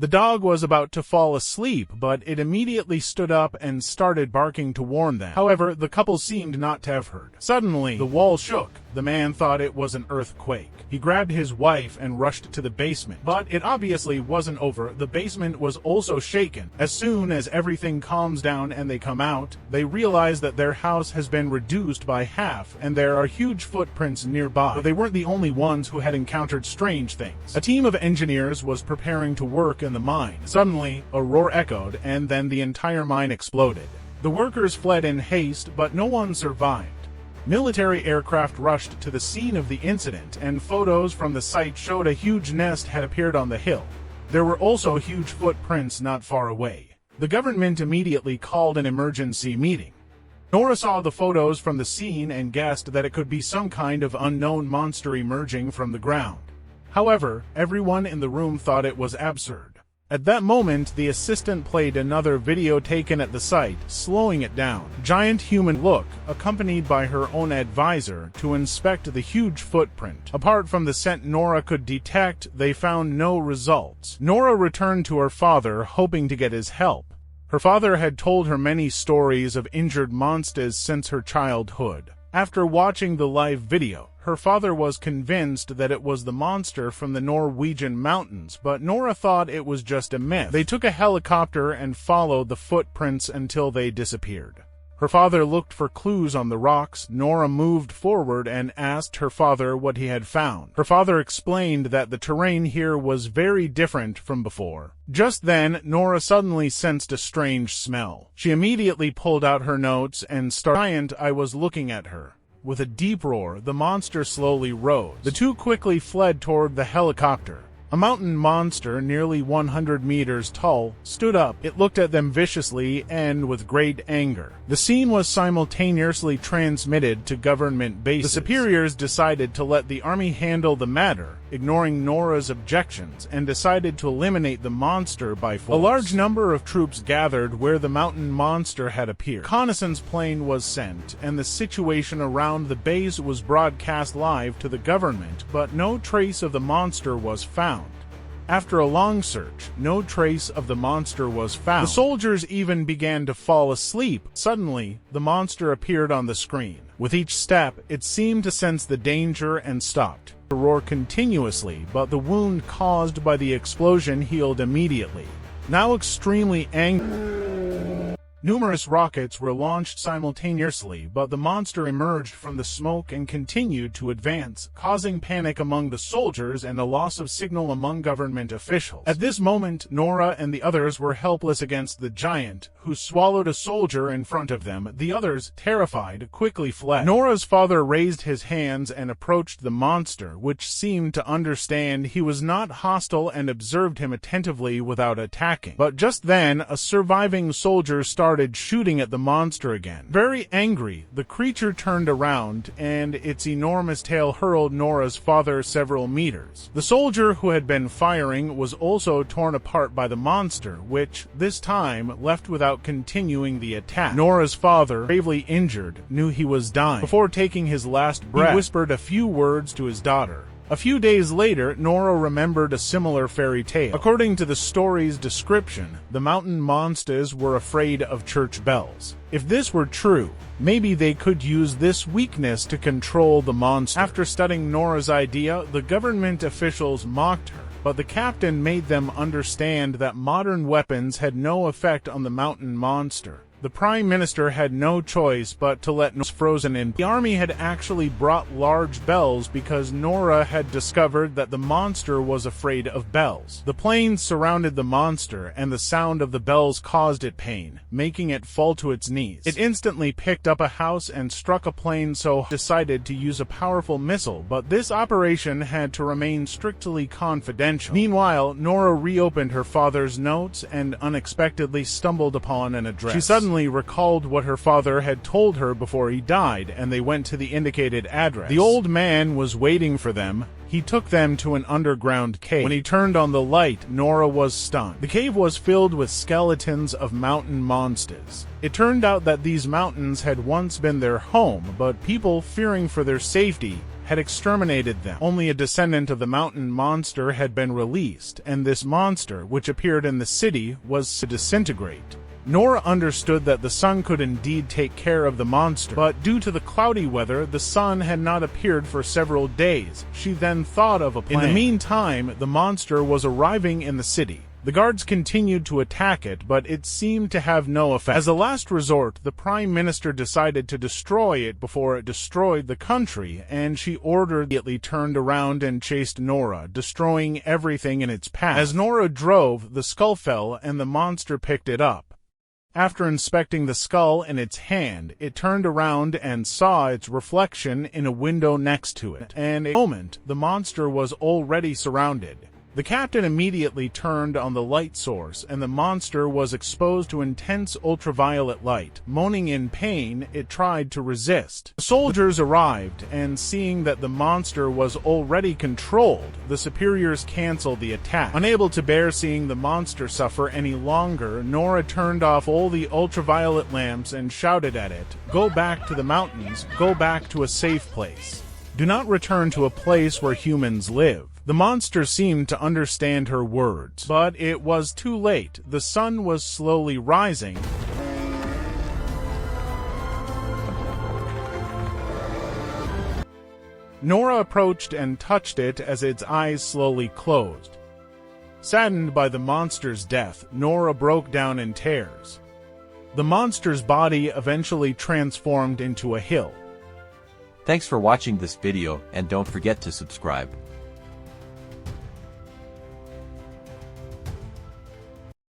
The dog was about to fall asleep, but it immediately stood up and started barking to warn them. However, the couple seemed not to have heard. Suddenly, the wall shook. The man thought it was an earthquake. He grabbed his wife and rushed to the basement. But it obviously wasn't over. The basement was also shaken. As soon as everything calms down and they come out, they realize that their house has been reduced by half and there are huge footprints nearby. But they weren't the only ones who had encountered strange things. A team of engineers was preparing to work in the mine. Suddenly, a roar echoed and then the entire mine exploded. The workers fled in haste, but no one survived. Military aircraft rushed to the scene of the incident, and photos from the site showed a huge nest had appeared on the hill. There were also huge footprints not far away. The government immediately called an emergency meeting. Nora saw the photos from the scene and guessed that it could be some kind of unknown monster emerging from the ground. However, everyone in the room thought it was absurd. At that moment, the assistant played another video taken at the site, slowing it down. Giant human look, accompanied by her own advisor, to inspect the huge footprint. Apart from the scent Nora could detect, they found no results. Nora returned to her father, hoping to get his help. Her father had told her many stories of injured monsters since her childhood. After watching the live video, her father was convinced that it was the monster from the Norwegian mountains, but Nora thought it was just a myth. They took a helicopter and followed the footprints until they disappeared. Her father looked for clues on the rocks. Nora moved forward and asked her father what he had found. Her father explained that the terrain here was very different from before. Just then, Nora suddenly sensed a strange smell. She immediately pulled out her notes and started. I was looking at her. With a deep roar, the monster slowly rose. The two quickly fled toward the helicopter. A mountain monster, nearly 100 meters tall, stood up. It looked at them viciously and with great anger. The scene was simultaneously transmitted to government bases. The superiors decided to let the army handle the matter, ignoring Nora's objections, and decided to eliminate the monster by force. A large number of troops gathered where the mountain monster had appeared. A reconnaissance plane was sent, and the situation around the base was broadcast live to the government, but no trace of the monster was found. After a long search, no trace of the monster was found. The soldiers even began to fall asleep. Suddenly, the monster appeared on the screen. With each step, it seemed to sense the danger and stopped to roar continuously, but the wound caused by the explosion healed immediately. Now extremely angry, numerous rockets were launched simultaneously, but the monster emerged from the smoke and continued to advance, causing panic among the soldiers and a loss of signal among government officials. At this moment, Nora and the others were helpless against the giant, who swallowed a soldier in front of them. The others, terrified, quickly fled. Nora's father raised his hands and approached the monster, which seemed to understand he was not hostile and observed him attentively without attacking. But just then, a surviving soldier started shooting at the monster again. Very angry, the creature turned around, and its enormous tail hurled Nora's father several meters. The soldier who had been firing was also torn apart by the monster, which, this time, left without continuing the attack. Nora's father, gravely injured, knew he was dying. Before taking his last breath, he whispered a few words to his daughter. A few days later, Nora remembered a similar fairy tale. According to the story's description, the mountain monsters were afraid of church bells. If this were true, maybe they could use this weakness to control the monster. After studying Nora's idea, the government officials mocked her, but the captain made them understand that modern weapons had no effect on the mountain monster. The Prime Minister had no choice but to let Nora frozen in. The army had actually brought large bells because Nora had discovered that the monster was afraid of bells. The planes surrounded the monster, and the sound of the bells caused it pain, making it fall to its knees. It instantly picked up a house and struck a plane, so decided to use a powerful missile, but this operation had to remain strictly confidential. Meanwhile, Nora reopened her father's notes and unexpectedly stumbled upon an address. She suddenly recalled what her father had told her before he died, and they went to the indicated address. The old man was waiting for them. He took them to an underground cave. When he turned on the light, Nora was stunned. The cave was filled with skeletons of mountain monsters. It turned out that these mountains had once been their home, but people, fearing for their safety, had exterminated them. Only a descendant of the mountain monster had been released, and this monster, which appeared in the city, was to disintegrate. Nora understood that the sun could indeed take care of the monster, but due to the cloudy weather, the sun had not appeared for several days. She then thought of a plan. In the meantime, the monster was arriving in the city. The guards continued to attack it, but it seemed to have no effect. As a last resort, the Prime Minister decided to destroy it before it destroyed the country, and she immediately turned around and chased Nora, destroying everything in its path. As Nora drove, the skull fell, and the monster picked it up. After inspecting the skull in its hand, it turned around and saw its reflection in a window next to it, and in a moment, the monster was already surrounded. The captain immediately turned on the light source, and the monster was exposed to intense ultraviolet light. Moaning in pain, it tried to resist. The soldiers arrived, and seeing that the monster was already controlled, the superiors canceled the attack. Unable to bear seeing the monster suffer any longer, Nora turned off all the ultraviolet lamps and shouted at it, "Go back to the mountains, go back to a safe place. Do not return to a place where humans live." The monster seemed to understand her words, but it was too late. The sun was slowly rising. Nora approached and touched it as its eyes slowly closed. Saddened by the monster's death, Nora broke down in tears. The monster's body eventually transformed into a hill. Thanks for watching this video, and don't forget to subscribe.